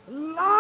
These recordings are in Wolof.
la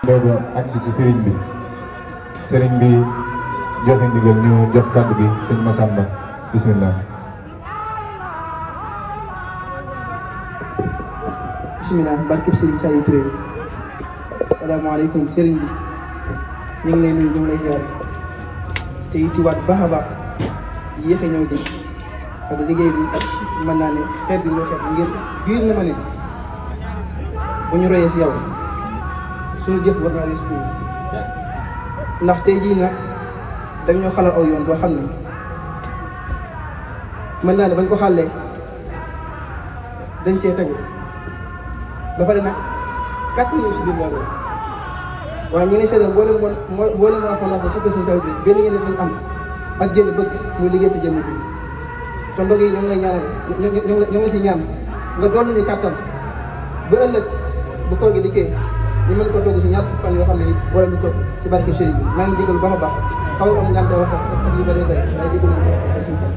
doog a agsi ci sëriñ bi joxe ndigal ñu jox kàddu gi sëñ Massamba bismillah. bismillah barkeb sëriñ Saliou Touré. asalaamaaleykum sëriñ bi ñu ngi lay nuyu ñu ngi lay ziare te yittiwaat baax a baax yéexe ñëw ji ak liggéey bi mën naa ne xeet bi ñoo xeet ngir biir na ma ne bu ñu royee si yow suñu jëf war naa weesu ndax tey jii nag dañ ñoo xalal aw yoon boo xam ne mën naa ne bañ ko xàllee dañ see tegu ba pare nag kàttan ñu si biir loolu waaye ñu ngi seetlu mboolem waa fondation Sope Serigne Saliou Touré benn yéen lañ am ak jënd bëgg muy liggéey sa jëmm ji te ndog yi ñoo ngi lay ñaanal ñoo ngi si ñaan nga doon nañu kàttan ba ëllëg bu koor gi dikkee ñu mën ko dogg si ñaar fukki fan yoo xam ne it wala du ko si barke Serigne bi maa ngi jégalu baax a baax xaw am ngante wax ak yu bëri bëri waaye jégalu nañu ko suñu fan.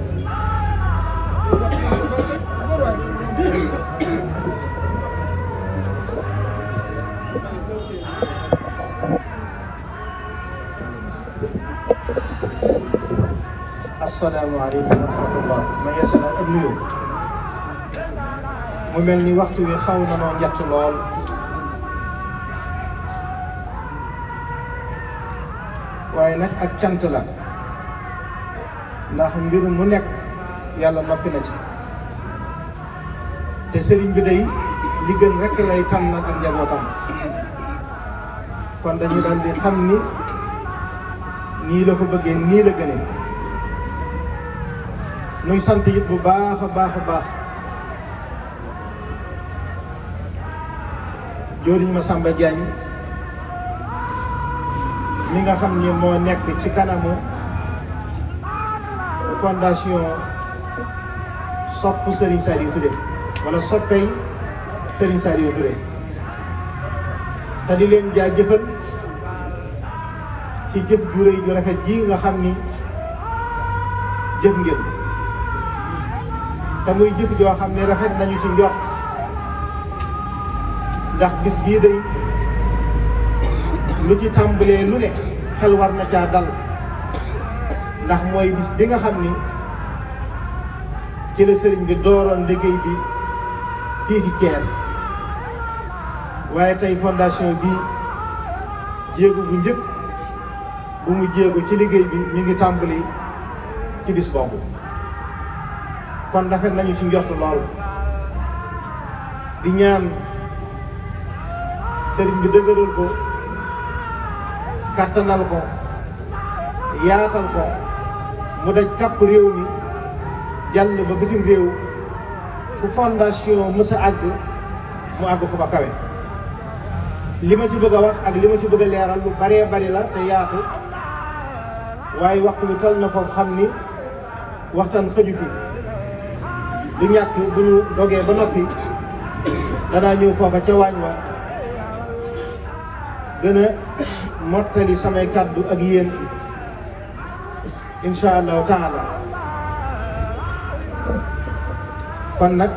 asalaamaaleykum wa rahmatullah ma yeesalal ak nuyu mu mel ni waxtu wi xaw na noo njatt lool waaye nag ak cant la ndax mbir mu nekk yàlla noppi na ci te sëriñ bi day li gën rekk lay tànnal ak njabootam kon dañu daal di xam ni nii la ko bëggee nii la gënee nuy sant it bu baax a baax a baax jëwriñ Massamba Diagne mi nga xam ni moo nekk ci kanamu fondation sopp Serigne Saliou Touré wala soppey Serigne Saliou Touré te di leen jaajëfal ci jëf ju rëy ju rafet ji nga xam ni jëf ngeen te muy jëf joo xam ne rafet nañu ci njort ndax bis bii day lu ci tàmbalee lu ne xel war na caa dal ndax mooy bis bi nga xam ni ci la sëriñ bi dooroon liggéey bi fii ci Thiès waaye tey fondation bi jéego bu njëkk bu mu jéego ci liggéey bi ñu ngi tàmbali ci bis boobu kon rafet nañu ci njort lool di ñaan sëriñ bi dëgëral ko kàttanal ko yaatal ko mu daj kàpp réew mi jàll ba bitim réew fu fondation mës a àgg mu àgg fu ba kawe li ma ci bëgg a wax ak li ma ci bëgg a leeral lu baree bari la te yaatu waaye waxtu bi toll na foofu xam ni waxtaan xëju fi du ñàkk bu ñu dogee ba noppi danaa ñëw foofa ca waañ wa gën a mottali samay kàddu ak yéen insha allahu taala kon nag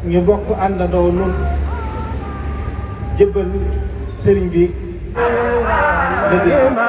ñu bokk àndandoo nun jébbal sëriñ bi dëgg la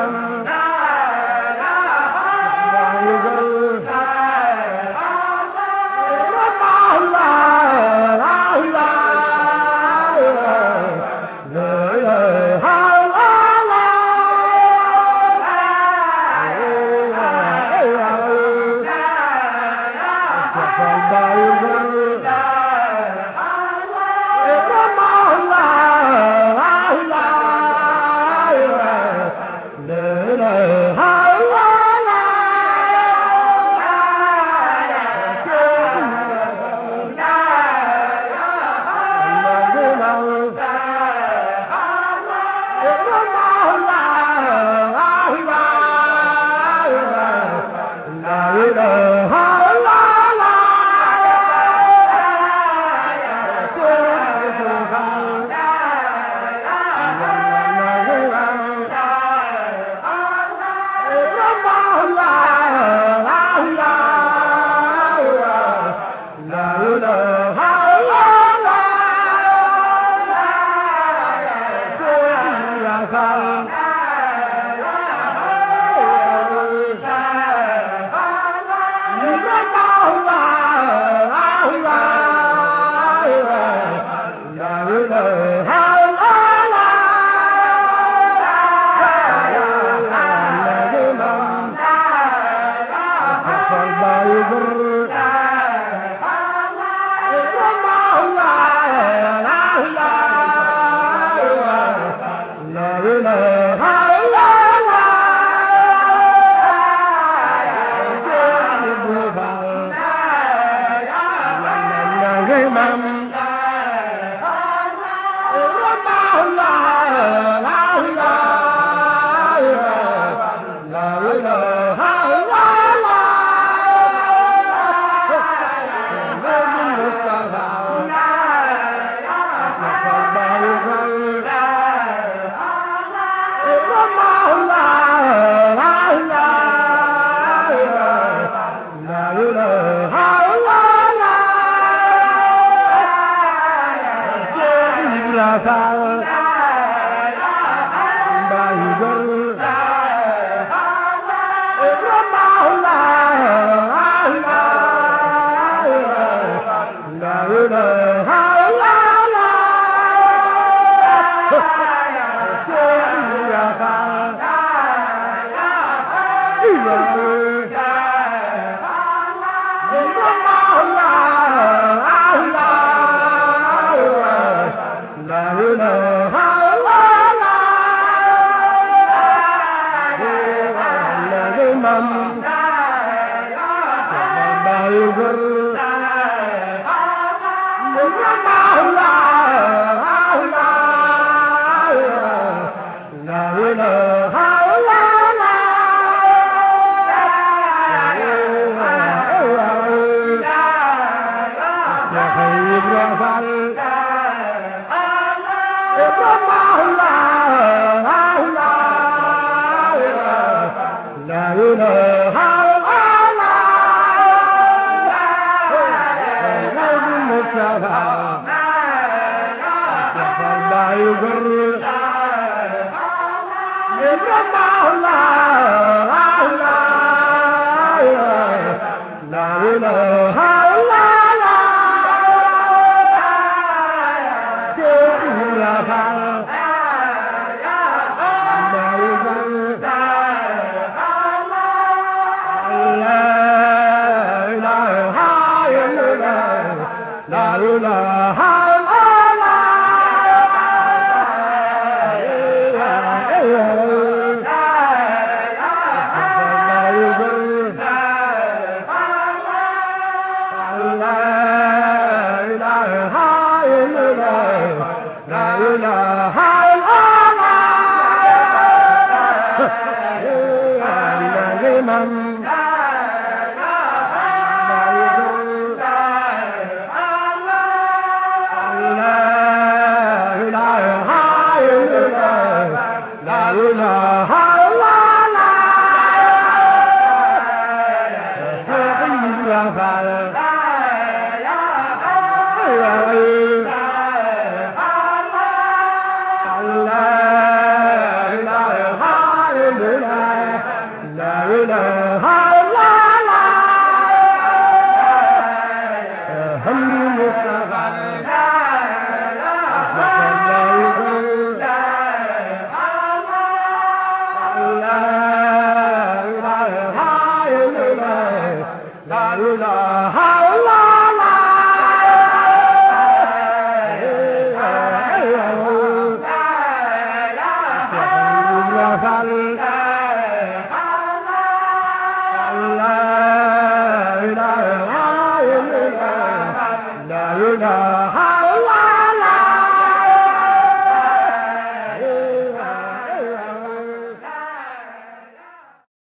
La